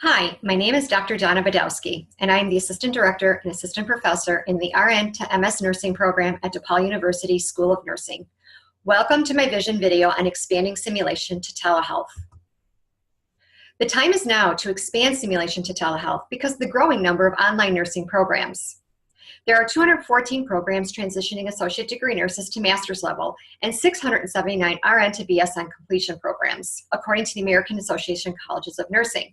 Hi, my name is Dr. Donna Badowski, and I am the Assistant Director and Assistant Professor in the RN to MS Nursing program at DePaul University School of Nursing. Welcome to my vision video on expanding simulation to telehealth. The time is now to expand simulation to telehealth because of the growing number of online nursing programs. There are 214 programs transitioning associate degree nurses to master's level and 679 RN to BSN completion programs, according to the American Association of Colleges of Nursing.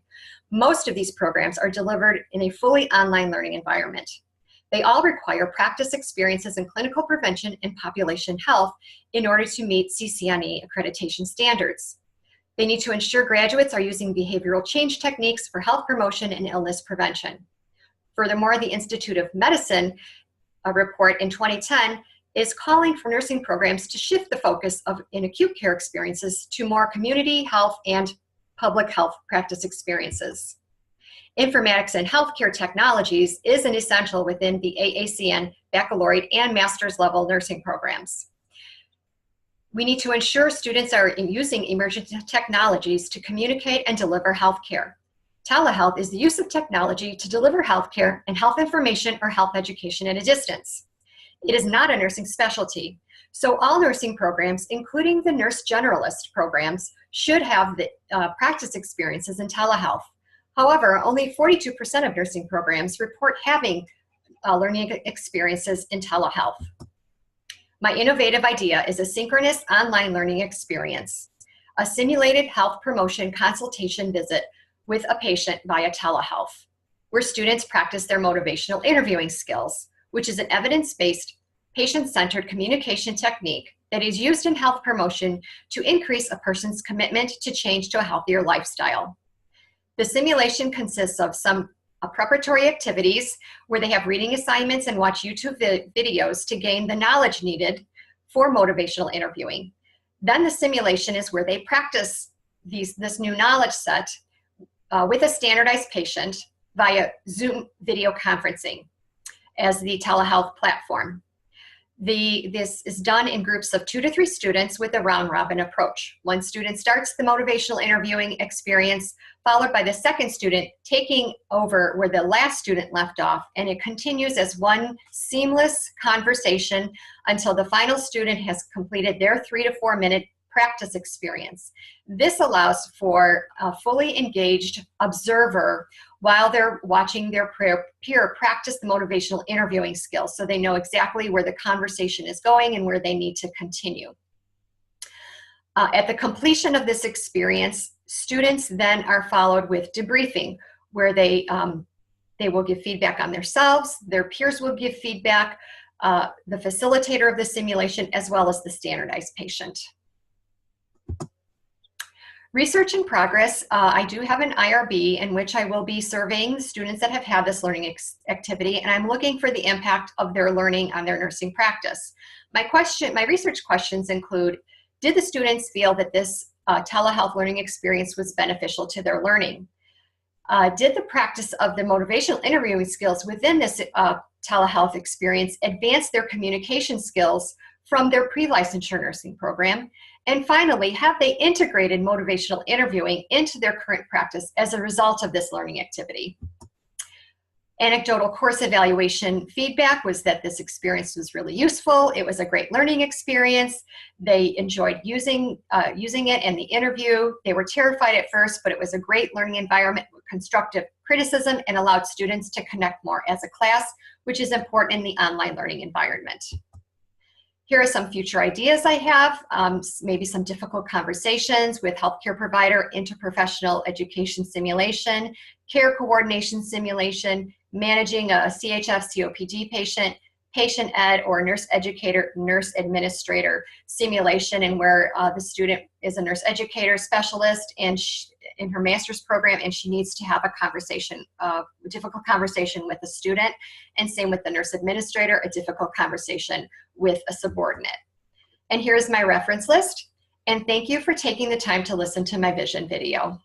Most of these programs are delivered in a fully online learning environment. They all require practice experiences in clinical prevention and population health in order to meet CCNE accreditation standards. They need to ensure graduates are using behavioral change techniques for health promotion and illness prevention. Furthermore, the Institute of Medicine report in 2010 is calling for nursing programs to shift the focus in acute care experiences to more community health and public health practice experiences. Informatics and healthcare technologies is an essential within the AACN baccalaureate and master's level nursing programs. We need to ensure students are using emerging technologies to communicate and deliver healthcare. Telehealth is the use of technology to deliver healthcare and health information or health education at a distance. It is not a nursing specialty, so all nursing programs, including the nurse generalist programs, should have the practice experiences in telehealth. However, only 42% of nursing programs report having learning experiences in telehealth. My innovative idea is a synchronous online learning experience, a simulated health promotion consultation visit with a patient via telehealth, where students practice their motivational interviewing skills, which is an evidence-based, patient-centered communication technique that is used in health promotion to increase a person's commitment to change to a healthier lifestyle. The simulation consists of some preparatory activities where they have reading assignments and watch YouTube videos to gain the knowledge needed for motivational interviewing. Then the simulation is where they practice this new knowledge set with a standardized patient via Zoom video conferencing as the telehealth platform. This is done in groups of 2 to 3 students with a round-robin approach. One student starts the motivational interviewing experience, followed by the second student taking over where the last student left off, and it continues as one seamless conversation until the final student has completed their 3 to 4 minute practice experience. This allows for a fully engaged observer while they're watching their peer practice the motivational interviewing skills, so they know exactly where the conversation is going and where they need to continue. At the completion of this experience, students then are followed with debriefing, where they will give feedback on themselves, their peers will give feedback, the facilitator of the simulation, as well as the standardized patient. Research in progress, I do have an IRB in which I will be surveying students that have had this learning activity, and I'm looking for the impact of their learning on their nursing practice. My research questions include, did the students feel that this telehealth learning experience was beneficial to their learning? Did the practice of the motivational interviewing skills within this telehealth experience advance their communication skills from their pre-licensure nursing program? And finally, have they integrated motivational interviewing into their current practice as a result of this learning activity? Anecdotal course evaluation feedback was that this experience was really useful. It was a great learning experience. They enjoyed using it in the interview. They were terrified at first, but it was a great learning environment with constructive criticism and allowed students to connect more as a class, which is important in the online learning environment. Here are some future ideas I have, maybe some difficult conversations with healthcare provider, interprofessional education simulation, care coordination simulation, managing a CHF COPD patient, patient ed or nurse educator, nurse administrator simulation, and where the student is a nurse educator specialist and in her master's program, and she needs to have a conversation, a difficult conversation with the student, and same with the nurse administrator, a difficult conversation with a subordinate. And here's my reference list, and thank you for taking the time to listen to my vision video.